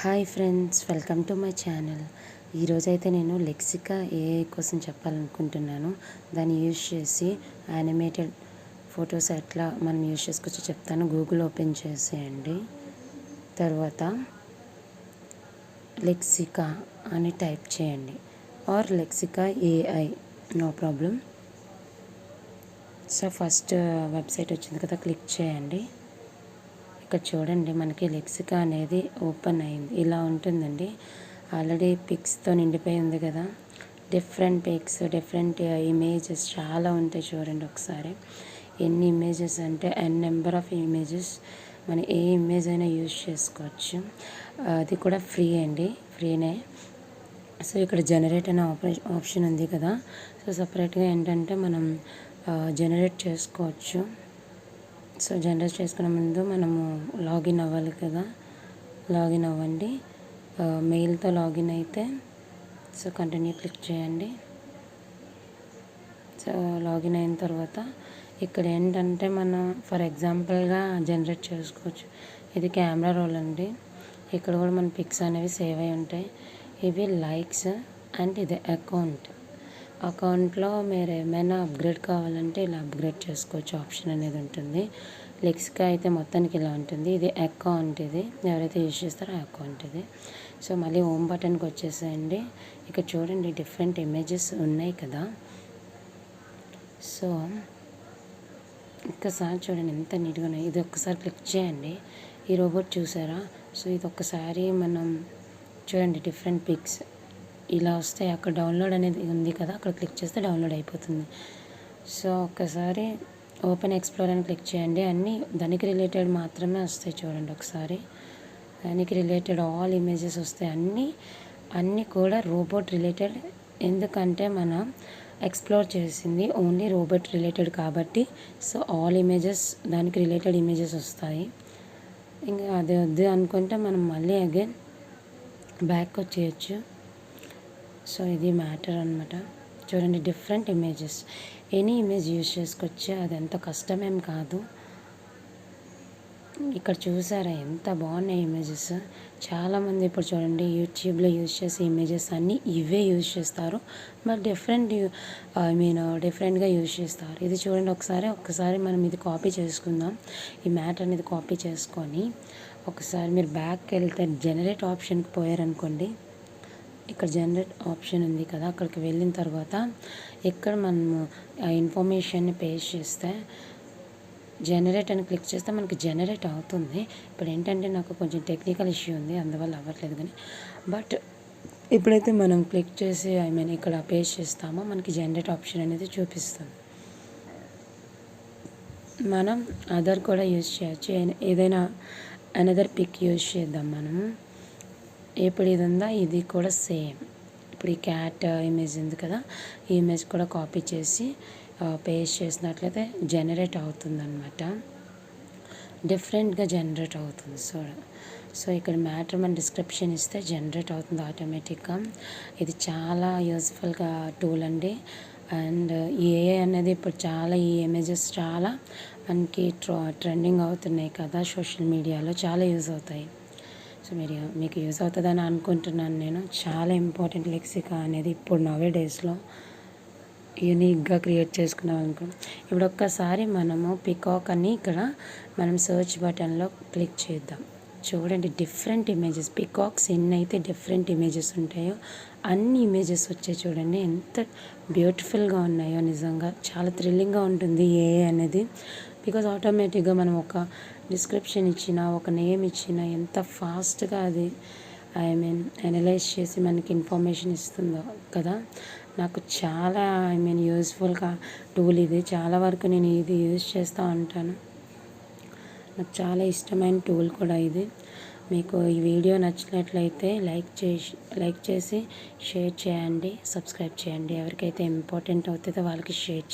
Hi friends, welcome to my channel. ఈరోజైతే నేను లెక్సికా AI కోసం చెప్పాలనుకుంటున్నాను. దాన్ని యూజ్ చేసి యానిమేటెడ్ ఫొటోస్ ఎట్లా మనం యూజ్ చేసుకోవచ్చో చెప్తాను. గూగుల్ ఓపెన్ చేసేయండి. తర్వాత లెక్సికా అని టైప్ చేయండి, or Lexica AI, no problem. So first website వచ్చింది కదా, క్లిక్ చేయండి. ఇక్కడ చూడండి, మనకి లెక్సికా అనేది ఓపెన్ అయింది. ఇలా ఉంటుందండి. ఆల్రెడీ పిక్స్తో నిండిపోయి ఉంది కదా. డిఫరెంట్ పిక్స్, డిఫరెంట్ ఇమేజెస్ చాలా ఉంటాయి. చూడండి ఒకసారి, ఎన్ని ఇమేజెస్ అంటే నెంబర్ ఆఫ్ ఇమేజెస్. మనం ఏ ఇమేజ్ అయినా యూజ్ చేసుకోవచ్చు. అది కూడా ఫ్రీ అండి, ఫ్రీనే. సో ఇక్కడ జనరేట్ అనే ఆప్షన్ ఉంది కదా. సో సపరేట్గా ఏంటంటే మనం జనరేట్ చేసుకోవచ్చు. సో జనరేట్ చేసుకునే ముందు మనము లాగిన్ అవ్వాలి కదా. లాగిన్ అవ్వండి. మెయిల్తో లాగిన్ అయితే సో కంటిన్యూ క్లిక్ చేయండి. సో లాగిన్ అయిన తర్వాత ఇక్కడ ఏంటంటే మనం ఫర్ ఎగ్జాంపుల్గా జనరేట్ చేసుకోవచ్చు. ఇది కెమెరా రోల్ అండి. ఇక్కడ కూడా మన పిక్స్ అనేవి సేవ్ అయి ఉంటాయి. ఇవి లైక్స్ అండ్ ఇది అకౌంట్లో మీరు ఏమైనా అప్గ్రేడ్ కావాలంటే ఇలా అప్గ్రేడ్ చేసుకోవచ్చు. ఆప్షన్ అనేది ఉంటుంది. లెక్సికా అయితే మొత్తానికి ఇలా ఉంటుంది. ఇది అకౌంట్, ఇది ఎవరైతే యూజ్ చేస్తారో ఆ అకౌంట్ ఇది. సో మళ్ళీ హోమ్ బటన్కి వచ్చేసేయండి. ఇక్కడ చూడండి, డిఫరెంట్ ఇమేజెస్ ఉన్నాయి కదా. సో ఒక్కసారి చూడండి ఎంత నీట్గా ఉన్నాయి. ఇది ఒక్కసారి క్లిక్ చేయండి. ఈ రోబోట్ చూసారా? సో ఇది ఒక్కసారి మనం చూడండి, డిఫరెంట్ పిక్స్ ఇలా వస్తాయి. అక్కడ డౌన్లోడ్ అనేది ఉంది కదా, అక్కడ క్లిక్ చేస్తే డౌన్లోడ్ అయిపోతుంది. సో ఒక్కసారి ఓపెన్ ఎక్స్ప్లోర్ అని క్లిక్ చేయండి. అన్నీ దానికి రిలేటెడ్ మాత్రమే వస్తాయి. చూడండి ఒకసారి, దానికి రిలేటెడ్ ఆల్ ఇమేజెస్ వస్తాయి. అన్నీ కూడా రోబోట్ రిలేటెడ్. ఎందుకంటే మనం ఎక్స్ప్లోర్ చేసింది ఓన్లీ రోబోట్ రిలేటెడ్ కాబట్టి సో ఆల్ ఇమేజెస్ దానికి రిలేటెడ్ ఇమేజెస్ వస్తాయి. ఇంకా అది వద్దు అనుకుంటే మనం మళ్ళీ అగైన్ బ్యాక్ వచ్చేయచ్చు. సో ఇది మ్యాటర్ అనమాట. చూడండి, different images, any image use చేసుకోవచ్చు. అది ఎంత కష్టమేం కాదు. ఇక్కడ చూసారా ఎంత బాగున్నాయి ఇమేజెస్. చాలామంది ఇప్పుడు చూడండి యూట్యూబ్లో యూజ్ చేసే ఇమేజెస్ అన్నీ ఇవే యూజ్ చేస్తారు. బట్ డిఫరెంట్గా యూజ్ చేస్తారు. ఇది చూడండి ఒక్కసారి మనం ఇది కాపీ చేసుకుందాం. ఈ మ్యాటర్ అనేది కాపీ చేసుకొని ఒకసారి మీరు బ్యాక్కి వెళ్తే జనరేట్ ఆప్షన్కి పోయారనుకోండి. ఇక్కడ జనరేట్ ఆప్షన్ ఉంది కదా, అక్కడికి వెళ్ళిన తర్వాత ఇక్కడ మనము ఆ ఇన్ఫర్మేషన్ని పేస్ట్ చేస్తే జనరేట్ అని క్లిక్ చేస్తే మనకి జనరేట్ అవుతుంది. ఇప్పుడు ఏంటంటే నాకు కొంచెం టెక్నికల్ ఇష్యూ ఉంది, అందువల్ల అవ్వట్లేదు. కానీ బట్ ఎప్పుడైతే మనం క్లిక్ చేసి ఇక్కడ పేస్ట్ చేస్తామో మనకి జనరేట్ ఆప్షన్ అనేది చూపిస్తుంది. మనం అదర్ కూడా యూజ్ చేయొచ్చు. ఏదైనా అనదర్ పిక్ యూజ్ చేద్దాం మనం. ఇప్పుడు ఇది ఉందా, ఇది కూడా సేమ్. ఇప్పుడు ఈ క్యాట్ ఇమేజ్ ఉంది కదా, ఈ ఇమేజ్ కూడా కాపీ చేసి పేస్ట్ చేసినట్లయితే జనరేట్ అవుతుంది అనమాట. డిఫరెంట్గా జనరేట్ అవుతుంది. సో ఇక్కడ మ్యాటర్ మన డిస్క్రిప్షన్ ఇస్తే జనరేట్ అవుతుంది ఆటోమేటిక్గా. ఇది చాలా యూజ్ఫుల్గా టూల్ అండి. అండ్ ఈ ఏఐ అనేది ఇప్పుడు చాలా, ఈ ఇమేజెస్ చాలా మనకి ట్రెండింగ్ అవుతున్నాయి కదా, సోషల్ మీడియాలో చాలా యూజ్ అవుతాయి. సో మీకు యూజ్ అవుతుందని అనుకుంటున్నాను నేను. చాలా ఇంపార్టెంట్ లెక్సికా అనేది ఇప్పుడు నవే డేస్లో యూనిక్గా క్రియేట్ చేసుకున్నాం అనుకో. ఇప్పుడు ఒక్కసారి మనము పికాక్ అని ఇక్కడ మనం సర్చ్ బటన్లో క్లిక్ చేద్దాం. చూడండి, డిఫరెంట్ ఇమేజెస్, పికాక్స్ ఎన్ని అయితే డిఫరెంట్ ఇమేజెస్ ఉంటాయో అన్ని ఇమేజెస్ వచ్చాయి. చూడండి ఎంత బ్యూటిఫుల్గా ఉన్నాయో. నిజంగా చాలా థ్రిల్లింగ్గా ఉంటుంది ఏఐ అనేది. బికాజ్ ఆటోమేటిక్గా మనం ఒక డిస్క్రిప్షన్ ఇచ్చినా, ఒక నేమ్ ఇచ్చినా ఎంత ఫాస్ట్గా అది అనలైజ్ చేసి మనకి ఇన్ఫర్మేషన్ ఇస్తుందో కదా. నాకు చాలా యూజ్ఫుల్గా టూల్ ఇది. చాలా వరకు నేను ఇది యూజ్ చేస్తూ ఉంటాను. నాకు చాలా ఇష్టమైన టూల్ కూడా ఇది. మీకు ఈ వీడియో నచ్చినట్లయితే లైక్ చేసి షేర్ చేయండి, సబ్స్క్రైబ్ చేయండి. ఎవరికైతే ఇంపార్టెంట్ అవుతుందో వాళ్ళకి షేర్ చేయండి.